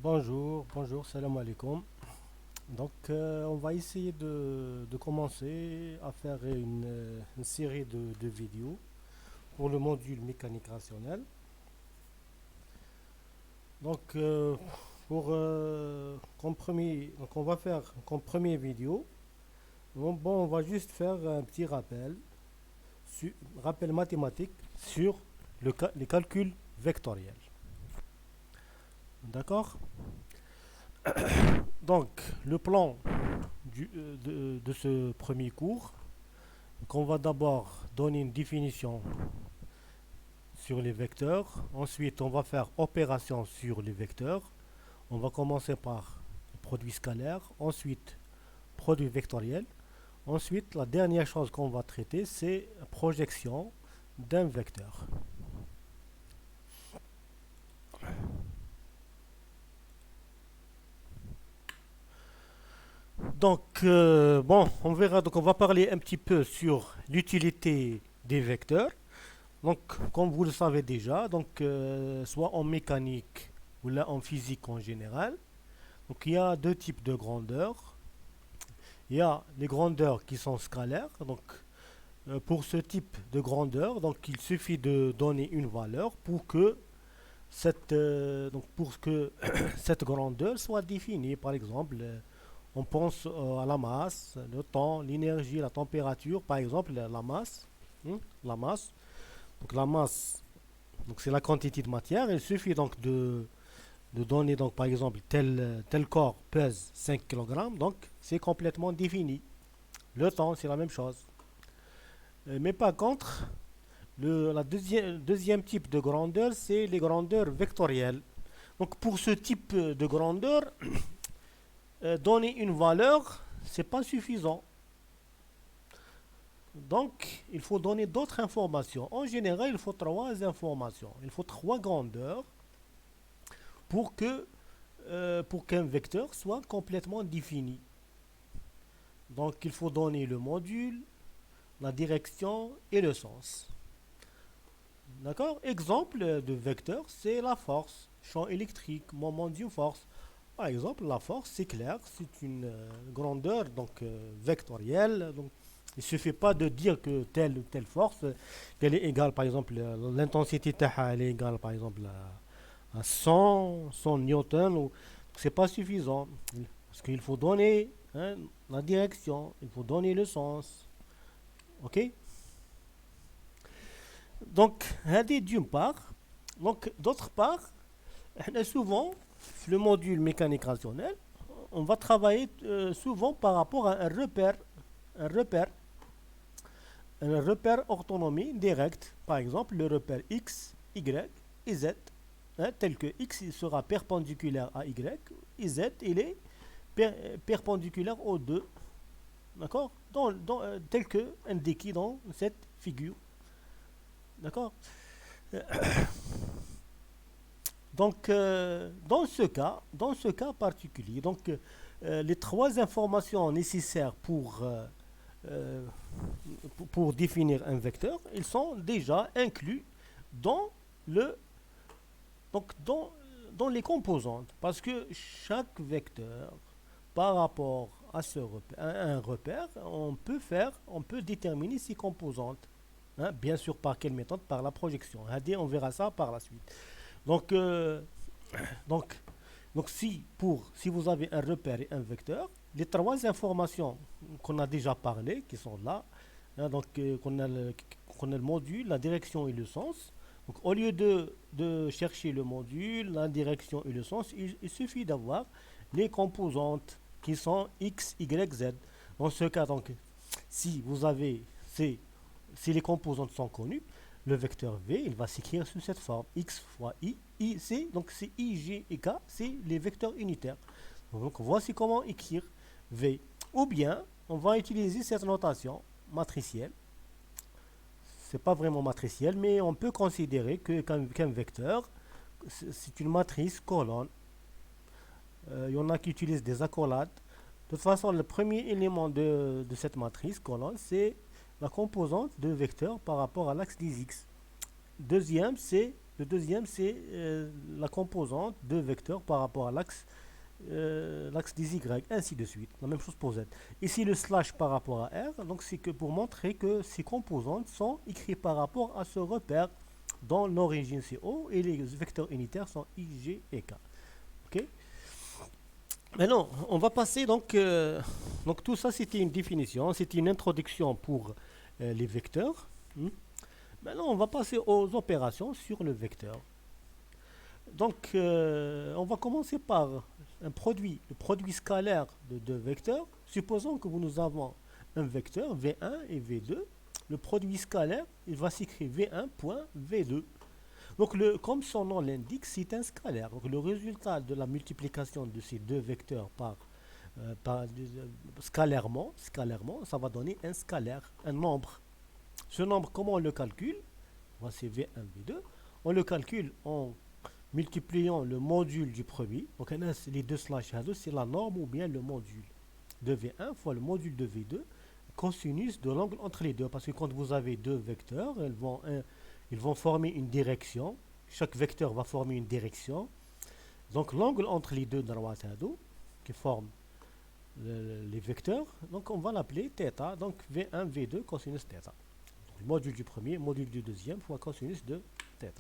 Bonjour, salam alaikum. On va essayer de commencer à faire une série de vidéos pour le module mécanique rationnelle. Donc, euh, on va faire comme première vidéo. On va juste faire un petit rappel mathématique sur les calculs vectoriels. D'accord? Donc, le plan de ce premier cours. Donc on va d'abord donner une définition sur les vecteurs. Ensuite, on va faire opération sur les vecteurs. On va commencer par le produit scalaire, ensuite produit vectoriel. Ensuite, la dernière chose qu'on va traiter, c'est projection d'un vecteur. On verra. Donc, on va parler un petit peu sur l'utilité des vecteurs. Donc, comme vous le savez déjà, soit en mécanique ou là en physique en général, donc il y a deux types de grandeurs. Il y a les grandeurs qui sont scalaires. Pour ce type de grandeur, donc il suffit de donner une valeur pour que cette grandeur soit définie. Par exemple, on pense à la masse, le temps, l'énergie, la température. Par exemple, la masse. La masse. Donc la masse, donc c'est la quantité de matière. Il suffit donc de donner donc par exemple tel corps pèse 5 kg, donc c'est complètement défini. Le temps, c'est la même chose. Mais par contre, la deuxième type de grandeur, c'est les grandeurs vectorielles. Donc pour ce type de grandeur, donner une valeur, c'est pas suffisant. Donc, il faut donner d'autres informations. En général, il faut trois informations. Il faut trois grandeurs pour pour qu'un vecteur soit complètement défini. Donc, il faut donner le module, la direction et le sens. D'accord? Exemple de vecteur, c'est la force, champ électrique, moment d'une force. Par exemple, la force, c'est clair, c'est une grandeur vectorielle. Donc, il ne suffit pas de dire que telle ou telle force, qu'elle est égale, par exemple, l'intensité elle est égale, par exemple, à 100 newtons. C'est pas suffisant. Parce qu'il faut donner la direction, il faut donner le sens. OK? Donc, d'une part. Donc, d'autre part, souvent, le module mécanique rationnel, on va travailler souvent par rapport à un repère, un repère orthonomie direct. Par exemple, le repère x, y et z, tel que x sera perpendiculaire à y, et z il est perpendiculaire aux deux. D'accord? Tel que indiqué dans cette figure. D'accord? Dans ce cas particulier, les trois informations nécessaires euh, pour définir un vecteur, ils sont déjà inclus dans le donc dans les composantes, parce que chaque vecteur par rapport à un repère, on peut déterminer ses composantes. Hein, bien sûr, par quelle méthode? Par la projection. On verra ça par la suite. Donc, euh, donc, si vous avez un repère et un vecteur, les trois informations qu'on a déjà parlé, qui sont là, hein, qu'on a le module, la direction et le sens. Donc, au lieu de chercher le module, la direction et le sens, il suffit d'avoir les composantes qui sont x, y, z. Dans ce cas, si vous avez si les composantes sont connues, le vecteur v, il va s'écrire sous cette forme x fois i, c, donc c'est i, g et k, c'est les vecteurs unitaires. Donc voici comment écrire v. Ou bien, on va utiliser cette notation matricielle. C'est pas vraiment matriciel, mais on peut considérer qu'un vecteur, c'est une matrice colonne. Il y en a qui utilisent des accolades. De toute façon, le premier élément de cette matrice colonne, c'est la composante de vecteur par rapport à l'axe des x. Deuxième, c'est Le deuxième, c'est la composante de vecteurs par rapport à l'axe des Y, ainsi de suite. La même chose pour Z. Ici, le slash par rapport à R, donc c'est que pour montrer que ces composantes sont écrites par rapport à ce repère dont l'origine c'est O et les vecteurs unitaires sont I, G et K. Ok. Maintenant, on va passer donc tout ça c'était une définition, c'était une introduction pour les vecteurs. Hmm. Maintenant, on va passer aux opérations sur le vecteur. Donc, on va commencer par le produit scalaire de deux vecteurs. Supposons que nous avons un vecteur V1 et V2. Le produit scalaire, il va s'écrire V1.V2. Donc, comme son nom l'indique, c'est un scalaire. Donc, le résultat de la multiplication de ces deux vecteurs scalairement, ça va donner un scalaire, un nombre. Ce nombre, comment on le calcule? Voici V1, V2. On le calcule en multipliant le module du premier. Donc, les deux slash, c'est la norme ou bien le module de V1 fois le module de V2, cosinus de l'angle entre les deux. Parce que quand vous avez deux vecteurs, ils vont former une direction. Chaque vecteur va former une direction. Donc, l'angle entre les deux qui forme les vecteurs, donc on va l'appeler θ. Donc, V1, V2, cosinus θ. Donc, module du premier, module du deuxième fois cosinus de θ.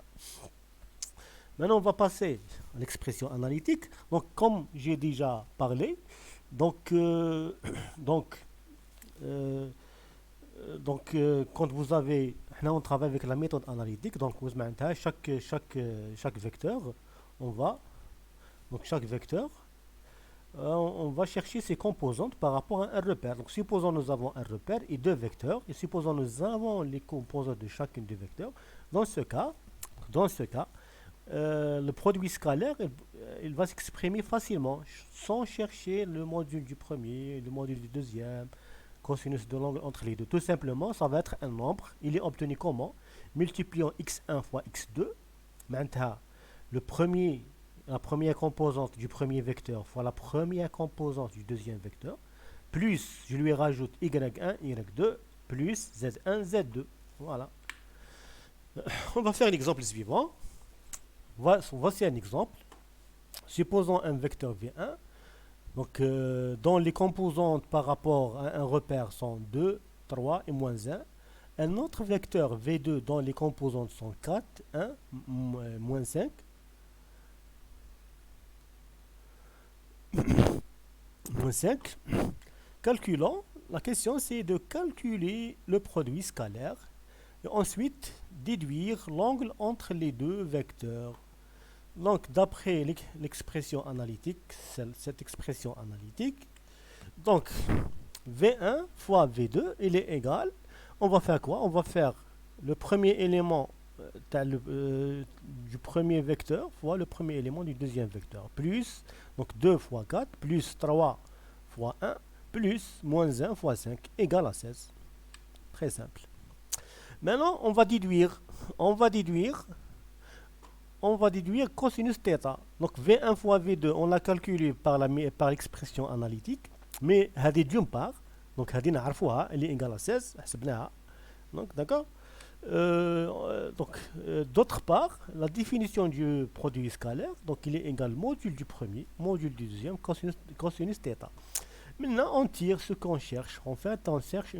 Maintenant, on va passer à l'expression analytique. Donc, comme j'ai déjà parlé, quand vous avez, là, on travaille avec la méthode analytique. Donc, chaque vecteur, chaque vecteur, on va chercher ses composantes par rapport à un repère. Donc, supposons nous avons un repère et deux vecteurs, et supposons nous avons les composantes de chacune des vecteurs. Dans ce cas, le produit scalaire, il va s'exprimer facilement, sans chercher le module du premier, le module du deuxième, cosinus de l'angle entre les deux. Tout simplement, ça va être un nombre. Il est obtenu comment? Multipliant x1 fois x2. Maintenant, la première composante du premier vecteur fois la première composante du deuxième vecteur, plus, je lui rajoute y1, y2, plus z1, z2. Voilà. On va faire l'exemple suivant. Voici un exemple. Supposons un vecteur V1. Donc, dont les composantes par rapport à un repère sont 2, 3 et moins 1. Un autre vecteur V2 dont les composantes sont 4, 1, moins 5. Moins 5. Calculons. La question, c'est de calculer le produit scalaire et ensuite déduire l'angle entre les deux vecteurs. Donc, d'après l'expression analytique, cette expression analytique, donc V1 fois V2, il est égal. On va faire quoi? On va faire le premier élément du premier vecteur fois le premier élément du deuxième vecteur. Plus, donc 2 fois 4, plus 3 fois 1, plus moins 1 fois 5, égale à 16. Très simple. Maintenant, on va déduire cosinus θ. Donc V1 fois V2, on l'a calculé par l'expression analytique, mais هذه d'une part, donc هذه نعرفوها, elle est égale à 16, حسبناها. Donc d'accord. D'autre part, la définition du produit scalaire, donc il est égal module du premier, module du deuxième, cosinus θ. Maintenant, on tire ce qu'on cherche. En fait, on cherche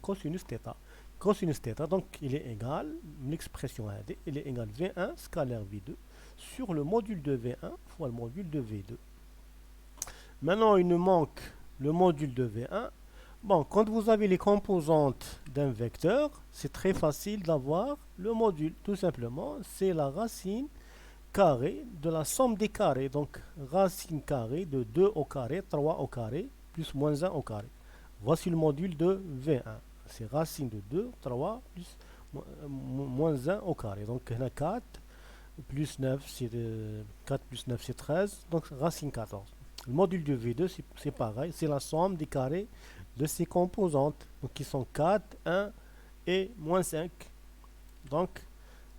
cosinus θ. Cosinus θ, donc il est égal, l'expression AD, il est égal V1 scalaire V2 sur le module de V1 fois le module de V2. Maintenant, il nous manque le module de V1. Bon, quand vous avez les composantes d'un vecteur, c'est très facile d'avoir le module. Tout simplement, c'est la racine carrée de la somme des carrés. Donc, racine carrée de 2 au carré, 3 au carré, plus moins 1 au carré. Voici le module de V1. C'est racine de 2, 3, plus moins 1 au carré. Donc, 4 plus 9, c'est 4 plus 9, c'est 13. Donc, racine 14. Le module de V2, c'est pareil. C'est la somme des carrés de ces composantes. Donc, qui sont 4, 1 et moins 5. Donc,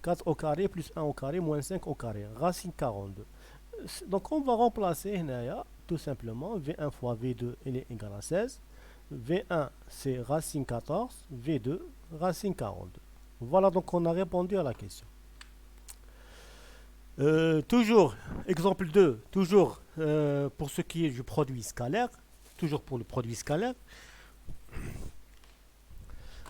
4 au carré plus 1 au carré moins 5 au carré. Racine 42. Donc, on va remplacer tout simplement V1 fois V2, il est égal à 16. V1, c'est racine 14, V2, racine 42. Voilà, donc on a répondu à la question. Toujours, exemple 2 toujours pour ce qui est du produit scalaire, toujours pour le produit scalaire.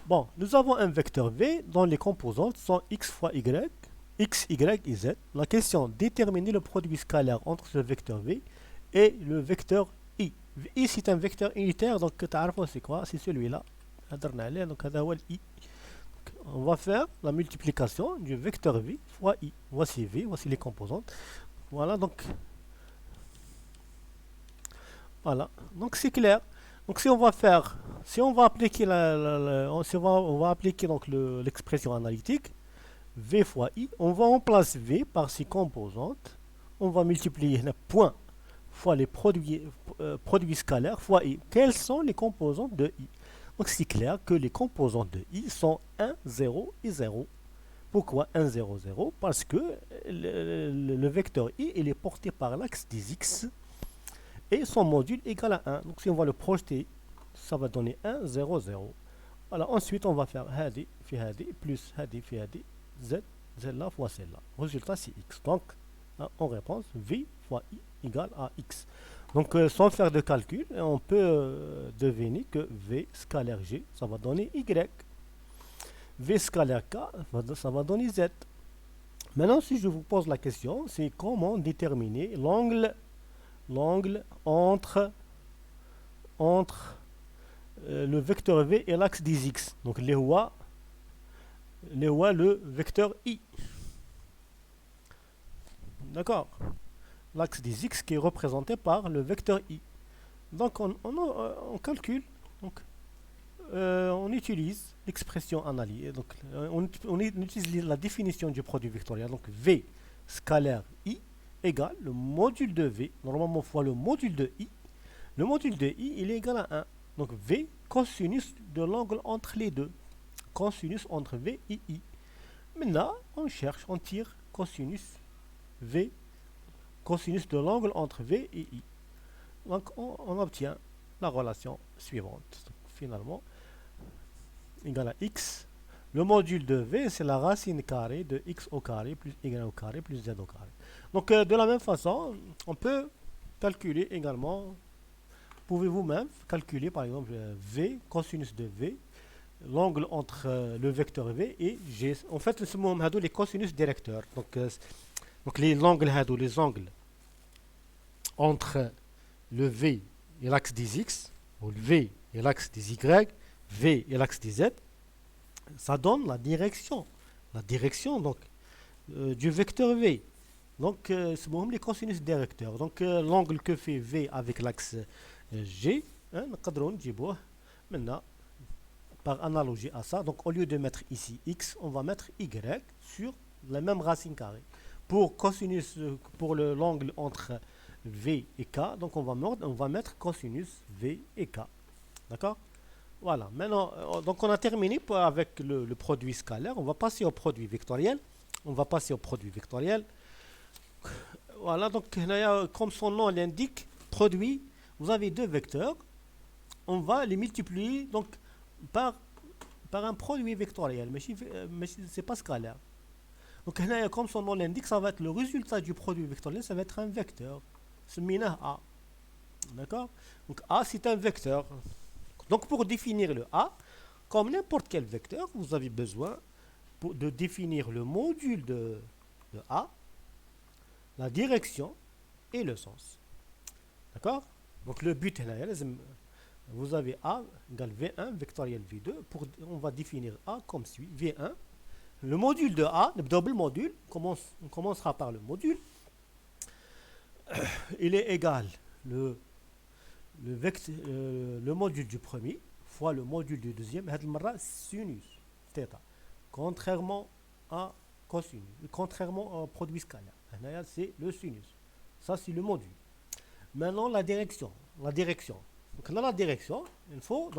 Bon, nous avons un vecteur V dont les composantes sont x fois y, x, y et z. La question, déterminer le produit scalaire entre ce vecteur V et le vecteur I. I c'est un vecteur unitaire, donc c'est quoi? C'est celui-là. Donc I. On va faire la multiplication du vecteur V fois I. Voici V, voici les composantes. Voilà, donc voilà, donc c'est clair. Donc si on va faire, si on va appliquer on va appliquer donc l'expression analytique V fois I, on va remplacer V par ses composantes. On va multiplier le point fois les produits scalaires fois I. Quelles sont les composantes de I? Donc c'est clair que les composantes de I sont 1, 0 et 0. Pourquoi 1, 0, 0? Parce que le vecteur I il est porté par l'axe des X et son module égal à 1. Donc si on va le projeter, ça va donner 1, 0, 0. Voilà, ensuite on va faire hadi fi hadi plus hadi fi hadi z, celle-là fois celle-là. Résultat c'est x. Donc en réponse, v fois i égale à x. Donc sans faire de calcul, on peut deviner que v scalaire g, ça va donner y. V scalaire k, ça va donner z. Maintenant, si je vous pose la question, c'est comment déterminer l'angle entre le vecteur v et l'axe des x. Donc le vecteur i. D'accord. L'axe des x qui est représenté par le vecteur i. Donc on calcule. Donc on utilise l'expression analyse. Donc on utilise la définition du produit vectoriel. Donc v scalaire i égale le module de v, normalement fois le module de i. Le module de i, il est égal à 1. Donc v, cosinus de l'angle entre les deux. Cosinus entre v et i. Maintenant, on cherche, on tire cosinus v, cosinus de l'angle entre v et i. Donc on obtient la relation suivante. Donc, finalement, égal à x. Le module de v, c'est la racine carrée de x au carré plus y au carré plus z au carré. Donc de la même façon, on peut calculer également, pouvez-vous même calculer par exemple v, cosinus de v, l'angle entre le vecteur v et g. En fait, ce moment les cosinus directeurs. Donc les angles entre le v et l'axe des x, ou le v et l'axe des y, v et l'axe des z, ça donne la direction donc du vecteur v. Donc c'est bon, les cosinus directeurs. Donc l'angle que fait v avec l'axe g, maintenant par analogie à ça, donc au lieu de mettre ici x, on va mettre y sur la même racine carrée. Pour cosinus, pour l'angle entre v et k, donc on va mettre cosinus v et k. D'accord? Voilà. Maintenant, donc on a terminé avec le produit scalaire. On va passer au produit vectoriel. Voilà, donc comme son nom l'indique, produit, vous avez deux vecteurs. On va les multiplier donc par un produit vectoriel, mais c'est pas scalaire. Donc comme son nom l'indique, ça va être le résultat du produit vectoriel, ça va être un vecteur. C'est A. D'accord? Donc A, c'est un vecteur. Donc pour définir le A, comme n'importe quel vecteur, vous avez besoin de définir le module de A, la direction et le sens. D'accord? Donc le but, vous avez A égale V1 vectoriel V2. On va définir A comme suit. V1, le module de A, le double module, on commencera par le module. Il est égal le module du premier fois le module du deuxième, sinus, θ. Contrairement à cosinus, contrairement au produit scalaire. C'est le sinus. Ça, c'est le module. Maintenant, la direction. Donc, dans la direction, il faut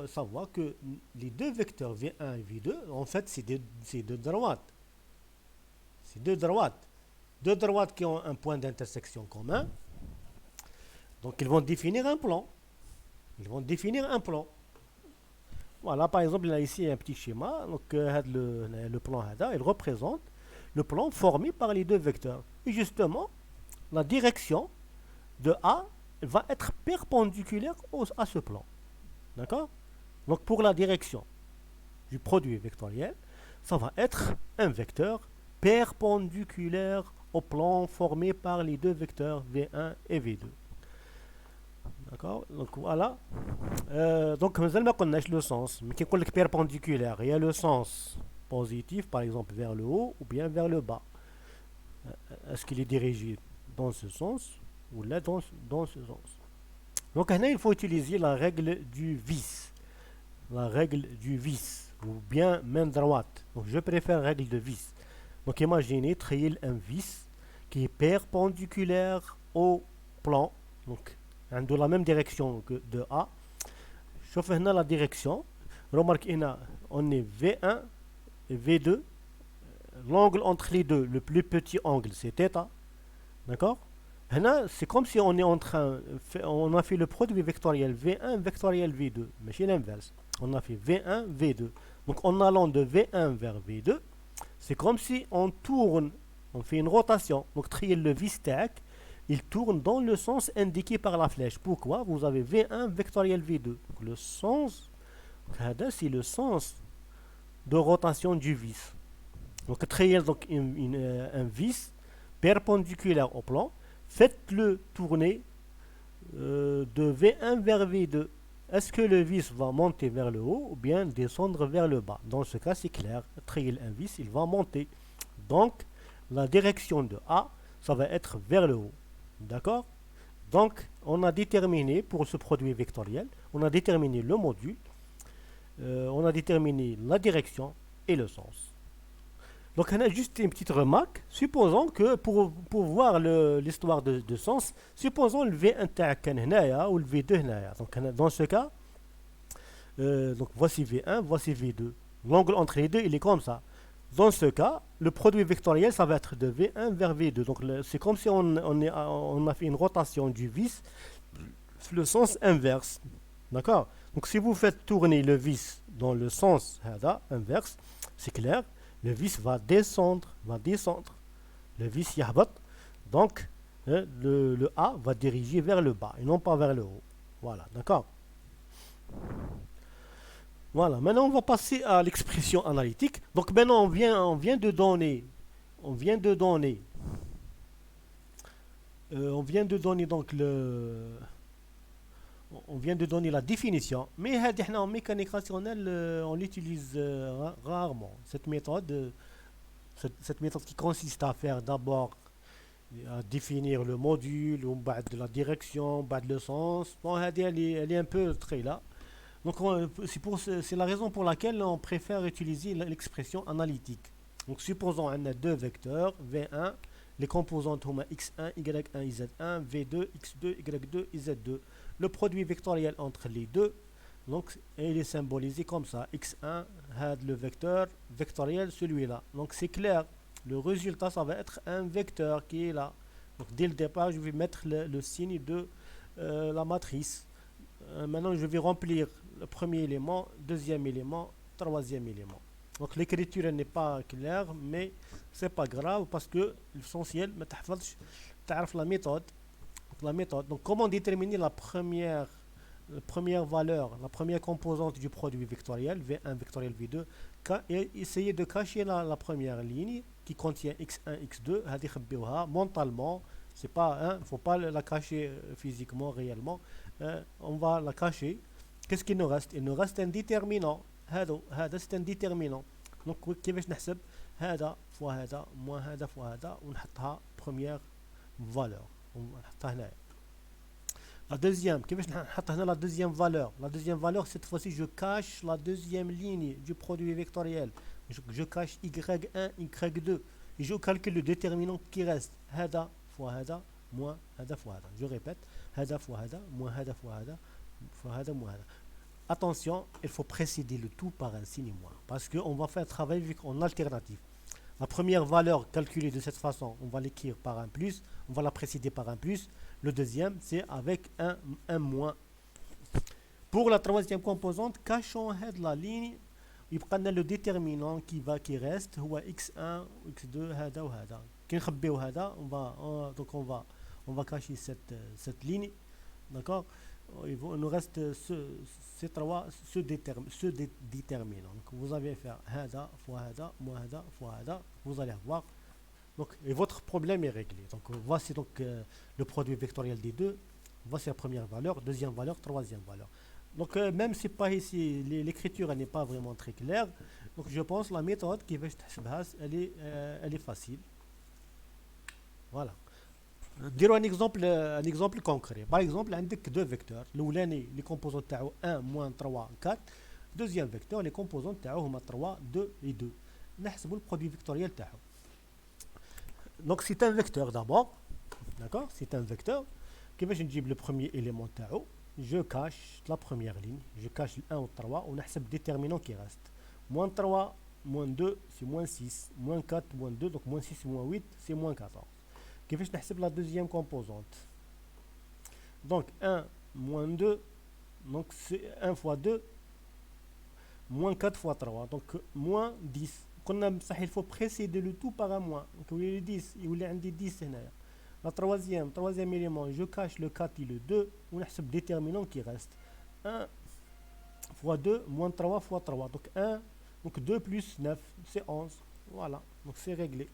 savoir que les deux vecteurs V1 et V2, en fait, c'est deux droites. C'est deux droites. Deux droites qui ont un point d'intersection commun. Donc, ils vont définir un plan. Voilà, par exemple, là, ici, un petit schéma. Donc, le plan, il représente le plan formé par les deux vecteurs. Et justement, la direction de A va être perpendiculaire à ce plan. D'accord? Donc pour la direction du produit vectoriel, ça va être un vecteur perpendiculaire au plan formé par les deux vecteurs V1 et V2. D'accord? Donc voilà. Donc مازال ما قلناش le sens. Mais كي نقول لك perpendiculaire, il y a le sens positif par exemple vers le haut ou bien vers le bas. Est-ce qu'il est dirigé dans ce sens ou là dans ce sens? Donc là, il faut utiliser la règle du vis. La règle du vis, ou bien main droite. Donc je préfère règle de vis. Donc imaginez, trier un vis qui est perpendiculaire au plan. Donc de la même direction que de A. Je fais la direction. Remarque, on est V1 et V2. L'angle entre les deux, le plus petit angle, c'est θ. D'accord? C'est comme si on est en train, on a fait le produit vectoriel V1 vectoriel V2, mais c'est l'inverse. On a fait V1 V2. Donc en allant de V1 vers V2, c'est comme si on tourne, on fait une rotation. Donc trier le vis tac, il tourne dans le sens indiqué par la flèche. Pourquoi? Vous avez V1 vectoriel V2. Donc le sens, c'est le sens de rotation du vis. Donc trier donc un vis perpendiculaire au plan. Faites-le tourner de V1 vers V2. Est-ce que le vis va monter vers le haut ou bien descendre vers le bas? Dans ce cas, c'est clair. Trier un vis, il va monter. Donc, la direction de A, ça va être vers le haut. D'accord? Donc, on a déterminé pour ce produit vectoriel, on a déterminé le module, on a déterminé la direction et le sens. Donc, on a juste une petite remarque. Supposons que pour voir l'histoire de sens, supposons le V1 ou le V2. Donc, dans ce cas, donc voici V1, voici V2. L'angle entre les deux, il est comme ça. Dans ce cas, le produit vectoriel, ça va être de V1 vers V2. Donc, c'est comme si on a fait une rotation du vis, le sens inverse. D'accord? Donc, si vous faites tourner le vis dans le sens inverse, c'est clair. Le vis va descendre. Le vis yahbat. Donc, le A va diriger vers le bas et non pas vers le haut. Voilà, d'accord? Voilà, maintenant on va passer à l'expression analytique. Donc maintenant on vient de donner donc on vient de donner la définition, mais en mécanique rationnelle, on l'utilise rarement. Cette méthode qui consiste à faire d'abord à définir le module, ou de la direction, de le sens. Bon, elle est un peu très là. Donc c'est la raison pour laquelle on préfère utiliser l'expression analytique. Donc supposons qu'on a deux vecteurs, V1, les composantes sont x1, y1, z1, v2, x2, y2, z2. Le produit vectoriel entre les deux, donc il est symbolisé comme ça. x1, le vecteur vectoriel, celui-là. Donc c'est clair, le résultat, ça va être un vecteur qui est là. Donc dès le départ, je vais mettre le signe de la matrice. Maintenant, je vais remplir le premier élément, deuxième élément, troisième élément. Donc l'écriture n'est pas claire, mais c'est pas grave parce que l'essentiel, tu sais la méthode. Donc comment déterminer la première valeur, la première composante du produit vectoriel, V1 vectoriel V2, et essayer de cacher la première ligne qui contient x1, x2, mentalement, c'est pas, faut pas la cacher physiquement, réellement, on va la cacher. Qu'est-ce qu'il nous reste? Il nous reste un déterminant. c'est un déterminant. Donc كيفاش نحسب هذا فوا هذا moins هذا فوا هذا ونحطها première valeur. ونحطها هنا. La deuxième, كيفاش نحط هنا la deuxième valeur? La deuxième valeur, cette fois-ci, je cache la deuxième ligne du produit vectoriel. Je cache y1, y2 et je calcule le déterminant qui reste. هذا فوا هذا moins هذا فوا هذا. Je répète, هذا فوا هذا moins هذا فوا هذا فوا هذا moins هذا. Attention, il faut précéder le tout par un signe moins, parce qu'on va faire travailler en alternative. La première valeur calculée de cette façon, on va l'écrire par un plus, on va la précéder par un plus. Le deuxième, c'est avec un moins. Pour la troisième composante, cachons la ligne يبقى لنا لو ديتيرمينون qui reste هو x1 x2 هذا وهذا. كي نخبيو هذا donc on va cacher cette ligne, d'accord. Il nous reste ces trois ce déterminant. Donc vous avez fait هذا fois هذا moins هذا fois هذا, vous allez avoir donc et votre problème est réglé. Donc voici donc le produit vectoriel des deux. Voici la première valeur, deuxième valeur, troisième valeur. Donc même si pas ici l'écriture n'est pas vraiment très claire, donc je pense la méthode qui va elle est facile. Voilà. Dirons un exemple concret. Par exemple, on a deux vecteurs. Les composants تاعو 1, moins 3, 4. Deuxième vecteur, les composants تاعو هما 3, 2 et 2. نحسبوا le produit vectoriel تاعو. Donc c'est un vecteur d'abord. D'accord? C'est un vecteur. كيفاش نجيب le premier élément تاعو؟ Je cache la première ligne, je cache le 1 ou 3, on a le déterminant qui reste. Moins 3, moins 2, c'est moins 6, moins 4, moins 2, donc moins 6, moins 8, c'est moins 14. Qu'est-ce que je la deuxième composante? Donc 1, moins 2, donc c'est 1 fois 2, moins 4 fois 3, donc moins 10. Il faut précéder le tout par un moins. Donc il y a 10, il y a 10 là. La troisième élément, je cache le 4 et le 2, on a ce déterminant qui reste. 1 fois 2, moins 3 fois 3. Donc 1, donc 2 plus 9, c'est 11. Voilà, donc c'est réglé.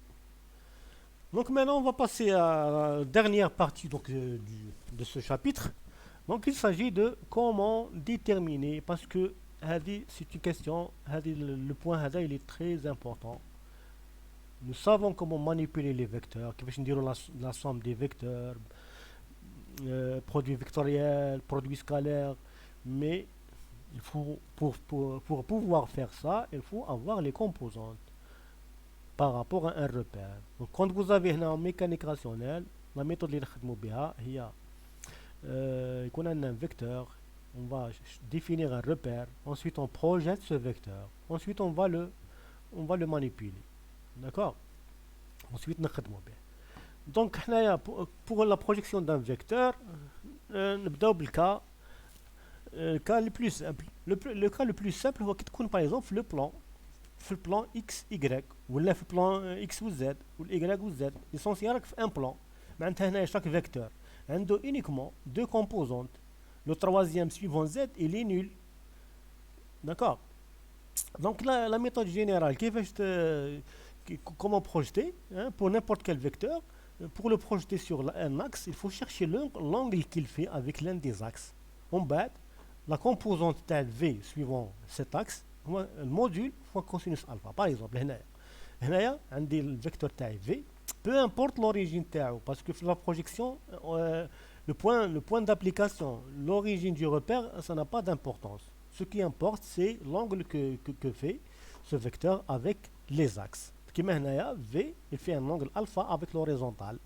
Donc maintenant, on va passer à la dernière partie donc, de ce chapitre. Donc il s'agit de comment déterminer, parce que c'est une question, le point il est très important. Nous savons comment manipuler les vecteurs, qui veut dire la somme des vecteurs, produit vectoriel, produit scalaire, mais il faut, pour pouvoir faire ça, il faut avoir les composantes par rapport à un repère. Donc quand vous avez en mécanique rationnelle, la méthode اللي نخدموا بها هي يكون عندنا un vecteur, on va définir un repère, ensuite on projette ce vecteur, ensuite on va le manipuler. D'accord. Ensuite, donc, pour la projection d'un vecteur, le cas le plus simple. Le cas le plus simple, c'est par exemple le plan X, Y, ou le plan X ou Z, ou Y ou Z. Essentiellement, un plan. Maintenant, chaque vecteur a uniquement deux composantes. Le troisième suivant Z, il est nul. D'accord. Donc, la méthode générale, comment projeter pour n'importe quel vecteur, pour le projeter sur un axe, il faut chercher l'angle qu'il fait avec l'un des axes. En bas, la composante V suivant cet axe, le module fois cosinus alpha. Par exemple, هنايا عندي الفecteur تاعي V, peu importe l'origine تاعو, parce que la projection, le point d'application, l'origine du repère, ça n'a pas d'importance. Ce qui importe, c'est l'angle que fait ce vecteur avec les axes. V, il fait un angle alpha avec l'horizontale.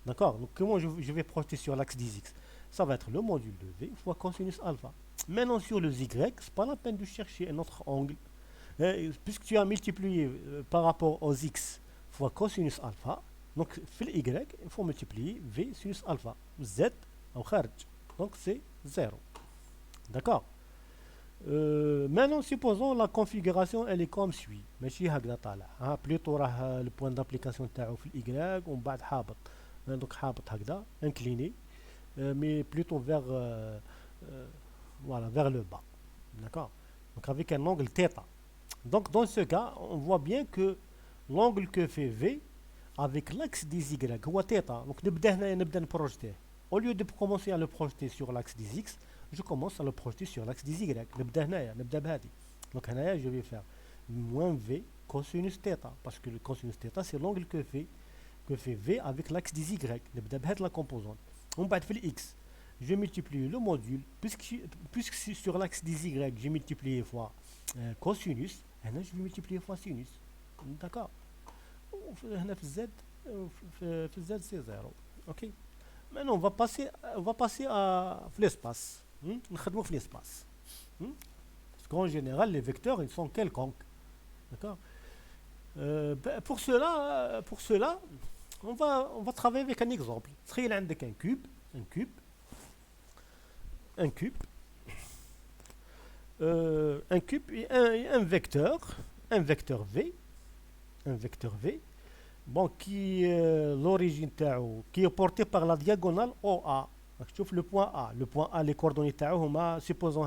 D'accord. Donc comment je vais projeter sur l'axe des x? Ça va être le module de V fois cosinus alpha. Maintenant sur le y, c'est pas la peine de chercher un autre angle. Puisque tu as multiplié par rapport aux x fois cosinus alpha, donc fil y, il faut multiplier V sinus alpha. Z au kharj. Donc c'est 0. D'accord. Maintenant, supposons la configuration elle est comme suit. ماشي هكذا طالع. Plutôt le point d'application تاعو في Y ومن بعد حابط. Donc حابط هكذا incliné, mais plutôt vers voilà, vers le bas. D'accord. Donc avec un angle θ. Donc dans ce cas, on voit bien que l'angle que fait V avec l'axe des Y هو θ. Donc نبدا نبروجيتيه. Au lieu de commencer à le projeter sur l'axe des X, je commence à le projeter sur l'axe des Y. Donc je vais faire moins V cosinus θ, parce que le cosinus θ c'est l'angle que fait V avec l'axe des Y. La composante. On va faire X. Je multiplie le module, puisque sur l'axe des Y, j'ai multiplié fois cosinus, et là je vais multiplier fois sinus. D'accord. Z c'est 0. Ok. Maintenant, on va passer à l'espace. L'espace. Parce qu'en général, les vecteurs, ils sont quelconques. D'accord. Pour cela, on va travailler avec un exemple. Il y a un cube. un cube et un vecteur V, un vecteur V, bon, qui l'origine تاعو qui est porté par la diagonale OA. راك تشوف le point A les coordonnées تاعو هما supposons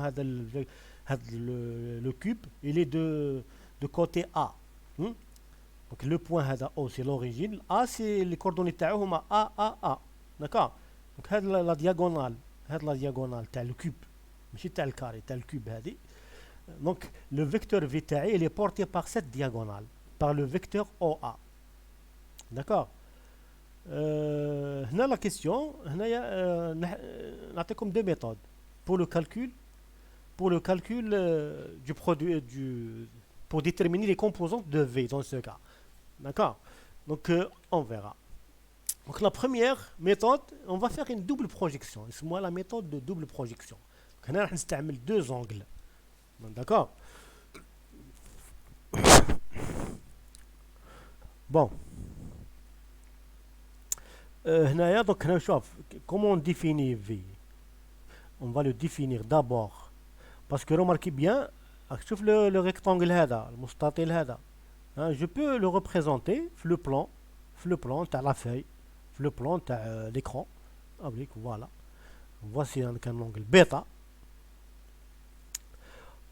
le cube il est de côté A. Hmm? Donc le point هذا O c'est l'origine, A c'est les coordonnées تاعو هما A. D'accord. Donc هاد la diagonale, هاد la diagonale تاع le cube ماشي تاع الكاري تاع الكوب هذه. Donc le vecteur V تاعي il est porté par cette diagonale, par le vecteur OA. D'accord. هنا la question هنايا نعطيكم deux méthodes pour le calcul du produit pour déterminer les composantes de V dans ce cas. D'accord. Donc on verra. Donc la première méthode, on va faire une double projection. C'est moi la méthode de double projection. Donc هنا راح نستعمل deux angles. D'accord. Bon. هنايا donc هنا شوف comment on définit V. On va le définir d'abord parce que remarquez bien راك تشوف le rectangle هذا المستطيل هذا. Je peux le représenter في le plan تاع la feuille, في le plan تاع l'écran. Voilà. Voici un angle bêta.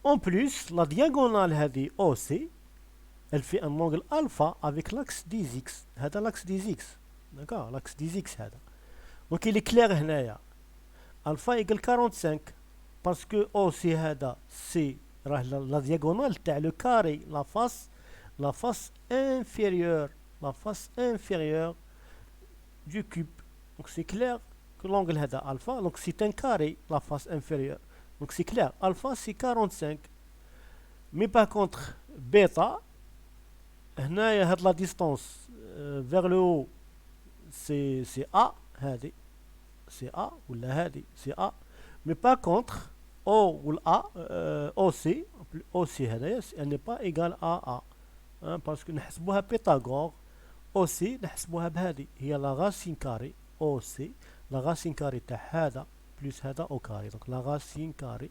En plus, la diagonale هذه OC, elle fait un angle alpha avec l'axe des X. هذا l'axe des X. D'accord, l'axe des X هذا. Donc il est clair هنايا. Alpha égale 45 parce que OC هذا c'est la diagonale تاع le carré, la face inférieure du cube. Donc c'est clair que l'angle هذا alpha, donc c'est un carré, la face inférieure. Donc c'est clair, alpha c'est 45. Mais par contre, bêta, la distance vers le haut, c'est A, c'est A, ou la c'est A. Mais par contre, O ou A, OC, elle n'est pas égale à A. Hein, parce que nous avons Pythagore, OC, nous avons la racine carrée, OC, la racine carrée de plus هذا au carré. Donc la racine carrée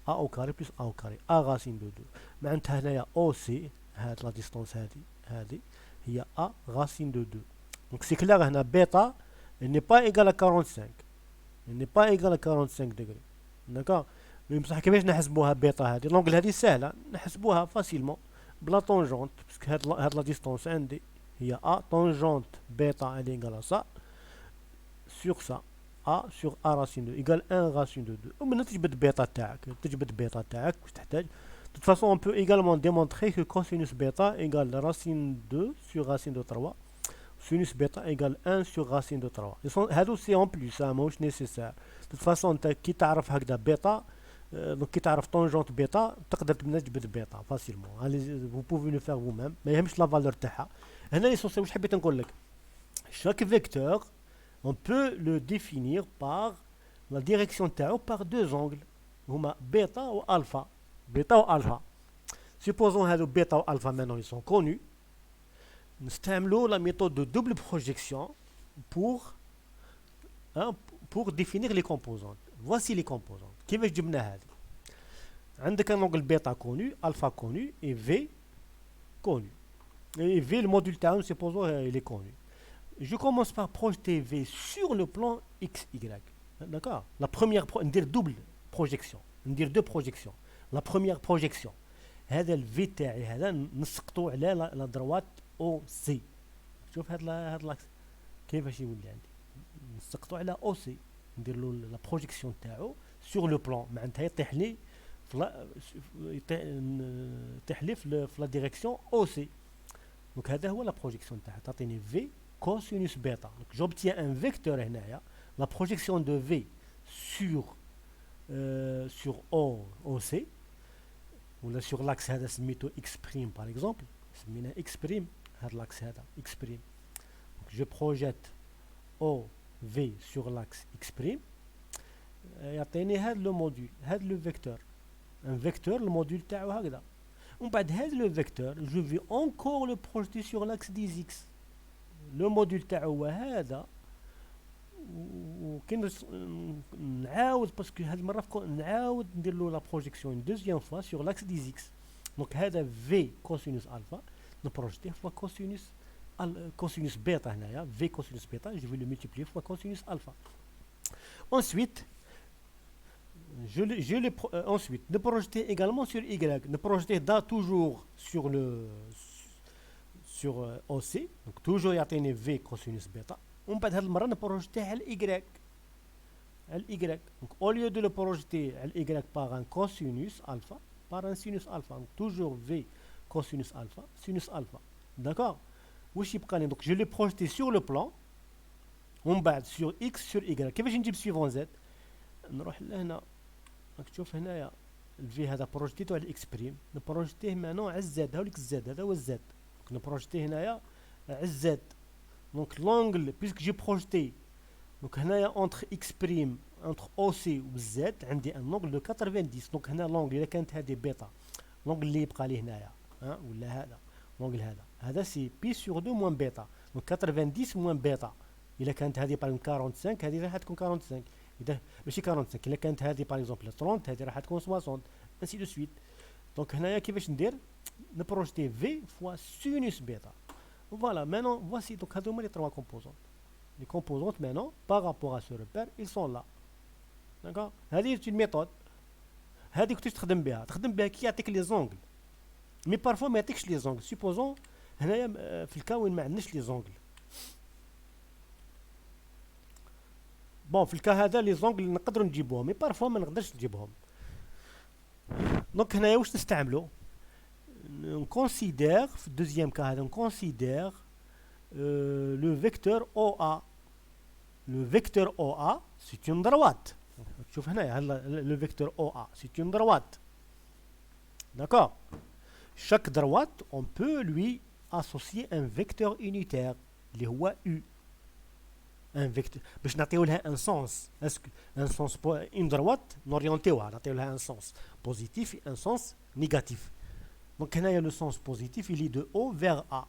A au carré plus A au carré. A racine de 2. معناتها هنايا OC هاد la distance هذه هي A racine de 2. Donc c'est clair هنا bêta elle n'est pas égale à 45. Elle n'est pas égale à 45 degrés. D'accord. Mais بصح كيفاش نحسبوها بيتا هذه؟ لونغل هذه سهلة نحسبوها فاسيلمون بلا طونجونت باسكو هاد la distance عندي هي A tangente bêta elle est égale à ça sur ça. A sur A racine de 2 égale 1 racine de 2. ومن تجبد بيتا تاعك واش تحتاج. De toute façon, on peut également démontrer que cosinus bêta égale racine 2 sur racine de 3. Sinus bêta égale 1 sur racine de 3. هادو c'est en plus, ماهوش nécessaire. De toute façon, انت كي تعرف هكذا بيتا donc كي تعرف tangente بيتا تقدر تبدا تجبد بيتا facilement. Allez, vous pouvez le faire vous-même. ما يهمش لا فالور تاعها. هنا ليسونسيال واش حبيت نقول لك. Chaque vecteur on peut le définir par la direction تاعو par deux angles هما bêta ou alpha. Bêta ou alpha. Supposons que bêta ou alpha maintenant ils sont connus. Nous utilisons la méthode de double projection pour définir les composantes. Voici les composantes. كيف جبنا هذه؟ عندك un angle bêta connu, alpha connu et V connu. Et V le module تاعو supposons il est connu. Je commence par projeter V sur le plan XY. D'accord. La première, on dit double projection. On dit deux projections. La première projection. هذا الفي تاعي هذا نسقطو على لا دروات او سي. شوف هذا لاكس كيفاش يولي عندي. نسقطو على او سي. ندير له لا بروجيكسيون تاعو سور لو بلان معناتها يطيح لي في لا ديريكسيون او سي. دونك هذا هو لا بروجيكسيون تاعها تعطيني في cosinus bêta. Donc j'obtiens un vecteur هنايا. La projection de V sur OC ou sur l'axe هذا سميتو x' par exemple. سميناه x'. هذا l'axe هذا x'. Donc je projette OV sur l'axe x'. يعطيني هذا لو موديل هذا لو فيكتور. Un vecteur الموديل تاعو هكذا. ومن بعد هذا لو فيكتور je vais encore le projeter sur l'axe des x. Le module تاعو هو هذا نعاود باسكو هاد المره نعاود ندير له لا بروجيكسيون une deuxième fois sur l'axe des x. Donc هذا v cosinus alpha نبروجيتيه fois cosinus bêta هنايا v cosinus bêta je vais le multiplier fois cosinus alpha. Ensuite ensuite ne projeter également sur y, ne projeter toujours sur OC, donc toujours يعطيني v cosinus bêta. ومن بعد هاد المره نبروجيتيه على y. Donc au lieu de le projeter à y par un cosinus alpha, par un sinus alpha, donc toujours v cosinus alpha, sinus alpha. D'accord? Donc je l'ai projeté sur le plan, ومن بعد sur x sur y. كيفاش نجيب suivant z؟ نروح لهنا راك تشوف هنايا الفي هذا بروجيتيتو على الاكس بريم، نبروجيتيه مانو على الزد. هاوليك الزد هذا هو الزد، نبروجيتيه هنايا على الزد. دونك لونغل بيسك جي بروجيتي دونك هنايا اونتر اكس بريم اونتر او سي و زد عندي ان لونغل دو 90. دونك هنا لونغل الا كانت هذه بيتا، لونغل اللي يبقى لي هنايا ولا هذا لونغل هذا سي بي سور 2 موان بيتا. دونك 90 موان بيتا الا كانت هذه باغ 45 هذه راح تكون 45. اذا ماشي 45 الا كانت هذه باغ اكزومبل 30 هذه راح تكون 60 انسي دو سويت. دونك هنايا كيفاش ندير؟ نبروجيتي في فوا سينوس بيتا. فوالا مانون فواسي دونك هادو هما لي 3 كومبوزونت. لي كومبوزونت مانون باغ رابور ا سو ريبير ils sont là. داكوغ هذه سي ميثود، هذه كنت تخدم بها كي يعطيك لي زونغل، مي بارفوا ما يعطيكش لي زونغل. سيبوزون هنايا في الكا وين ما عندناش لي زونغل، بون في الكا هذا لي زونغل نقدروا نجيبوهم مي بارفوا ما نقدرش نجيبهم. دونك هنايا واش نستعملوا؟ نكونسيدير في الدوزيام كا هذا نكونسيدير لو فيكتور او ا. لو فيكتور او ا سي اون دروات. تشوف هنايا لو فيكتور او ا سي اون دروات. داكور chaque droite on peut lui associer un vecteur unitaire اللي هو u. ان فيكتور باش نعطيو لها ان سونس. اسكو ان سونس اون دروات نوريونتيوها نعطيو لها ان سونس بوزيتيف et ان سونس نيجاتيف. دونك هنايا لو سونس بوزيتيف il est de O vers A.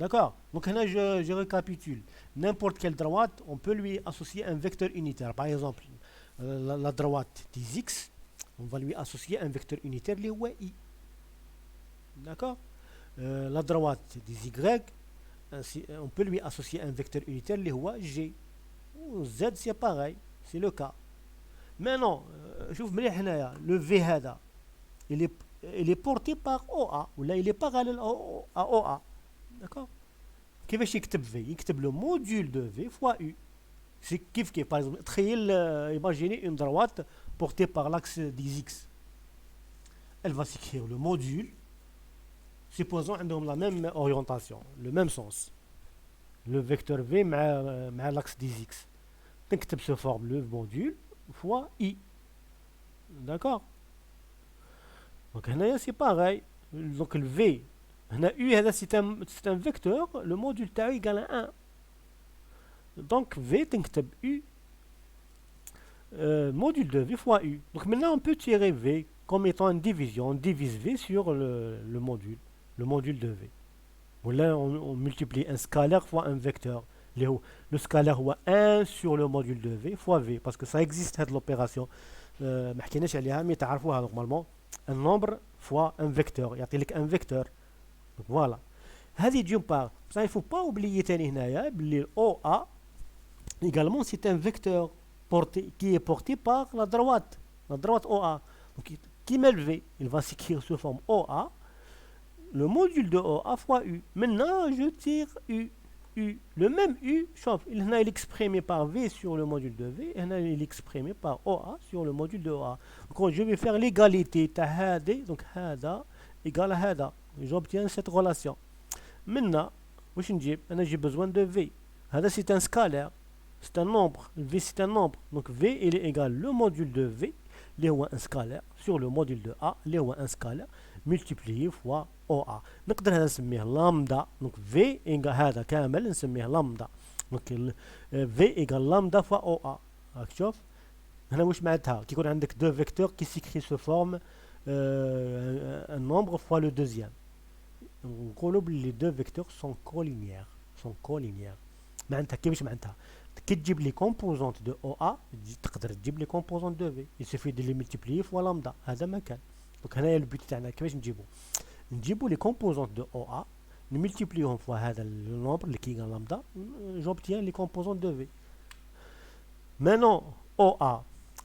D'accord? Donc là, je récapitule. N'importe quelle droite, on peut lui associer un vecteur unitaire. Par exemple, la droite des x, on va lui associer un vecteur unitaire, les I. D'accord? La droite des y, on peut lui associer un vecteur unitaire, les G. Z, c'est pareil, c'est le cas. Maintenant, je vous mets le V, il est porté par OA, ou là, il est parallèle à OA. D'accord? كيفاش يكتب في؟ يكتب لو موديول دو في فوا يو. سي كيف باغ اكزومبل تخيل ايماجيني اون دروات بورتي باغ لاكس دي اكس. elle va s'écrire le module supposons عندهم la même orientation le même sens le vecteur v مع l'axe des x. تكتب se forme le module fois i. d'accord? donc هنايا سي باغاي. donc le v هنا u هذا c'est un vecteur le module تاعو égal à 1. donc v تنكتب u module de v fois u. donc maintenant on peut tirer v comme étant une division. On divise v sur le module de v. Là on multiplie un scalaire fois un vecteur. Le scalaire هو 1 sur le module de v fois v parce que ça existe cette l'opération ما حكيناش عليها مي تعرفوها نورمالمون. un nombre fois un vecteur يعطي لك un vecteur. Donc voilà. هذه d'une part. Ça il faut pas oublier تاني هنايا بلي OA également c'est un vecteur qui est porté par la droite OA. Donc qui le v, il va s'écrire sous forme OA, le module de OA fois U. Maintenant je tire U. Le même U, chauffe, il est exprimé par V sur le module de V, et il est exprimé par OA sur le module de OA. Donc je vais faire l'égalité, donc هذا égale à هذا. J'obtiens cette relation. Maintenant, j'ai besoin de V. C'est un scalaire, c'est un nombre. V c'est un nombre. Donc V il est égal le module de V, اللي هو un scalaire, sur le module de A, اللي هو un scalaire, multiplié fois OA. نقدر هذا نسميه لامدا. Donc V égal هذا كامل نسميه لامدا. Donc V égal lambda fois OA. راك تشوف هنا واش معناتها كي يكون عندك deux vecteurs qui s'écrit sous forme un nombre fois le deuxième. نقولوا بلي les deux vecteurs sont collinéaires. معناتها كيفاش معناتها كي تجيب لي كومبوزونت دو او ا تقدر تجيب لي كومبوزونت دو في يسوفي دو لي ملتيبليي فوا لامدا هذا ما كان. دونك هنايا البيت تاعنا كيفاش نجيبو لي كومبوزونت دو او ا نملتيبليهم فوا هذا النومبر اللي كيغا لامدا جوبتيان لي كومبوزونت دو في. مانون او ا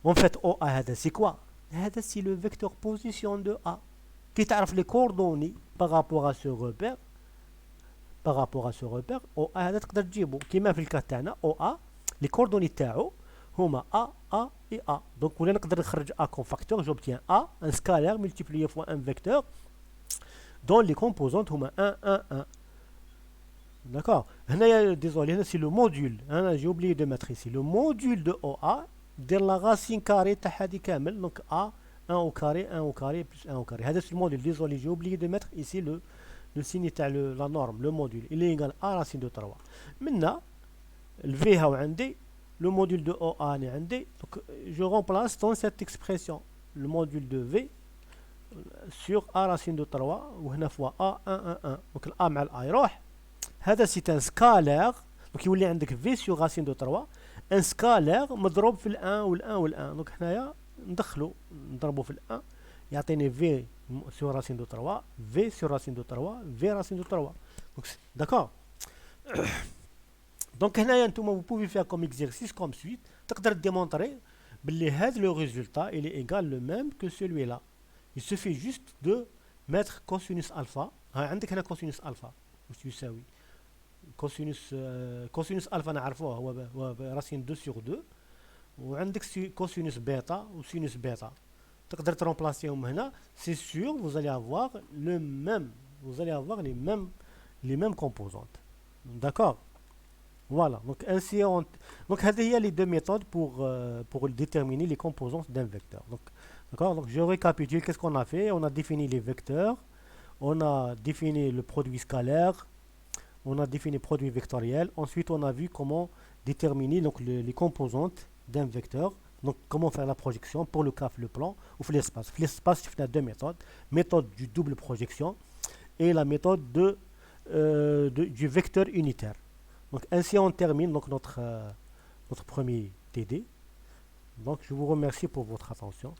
en fait او ا هذا سي كوا هذا سي لو فيكتور بوزيسيون دو ا كي تعرف لي كوردوني بارابور ا سو روبير بارابور ا سو روبير او ا هذا تقدر تجيبو كيما في الكات تاعنا او ا لي كوردوني تاعو هما ا ا اي ا. دونك ولا نقدر نخرج ا كون فاكتور جوبتيان ا ان سكالير ملتيبليي فوا ان فيكتور dont les composantes هما 1 1 1. D'accord. هنايا désolé هنا c'est le module. انا j'ai oublié de mettre ici le module de OA دير لا racine carrée تاع هذه كامل. donc A 1 au carré 1 au carré plus 1 au carré. هذا c'est le module. Désolé, j'ai oublié de mettre ici le signe تاع la norme, le module. Il est égal à racine de 3. Maintenant le V هاو عندي le module de OA est عندي. donc je remplace dans cette expression le module de V sur A racine de 3 وهنا فوا A 1 1 1. donc ال A مع ال A يروح. هذا سي ان سكالير. donc يولي عندك في سور راسين دو 3 ان سكالير مضروب في الان والان والان. دونك حنايا ندخلو نضربو في الان يعطيني في سور راسين دو 3 في سور راسين دو 3 في راسين دو 3. دونك داكور. دونك هنايا نتوما vous pouvez faire comme exercice comme suite. تقدر ديمونطري باللي هذا لو ريزولتا il est égal le même que celui-là. il suffit juste de mettre cosinus alpha. ها عندك هنا cosinus alpha واش يساوي كوسينوس الفا نعرفوه هو راسين 2 sur 2. وعندك كوسينوس بيتا وسينوس بيتا تقدر ترومبلاسيهم هنا. سي سور vous allez avoir le même vous allez avoir les mêmes composantes. d'accord. voilà. donc ainsi donc هذه هي les deux méthodes pour déterminer les composantes d'un vecteur. donc d'accord. donc je récapitule qu'est-ce qu'on a fait. on a défini les vecteurs, on a défini le produit scalaire, on a défini produit vectoriel. Ensuite, on a vu comment déterminer donc les composantes d'un vecteur. Donc, comment faire la projection pour le CAF, le plan ou l'espace. L'espace, il y a deux méthodes. Méthode du double projection et la méthode du vecteur unitaire. Donc, ainsi, on termine donc, notre premier TD. Donc, je vous remercie pour votre attention.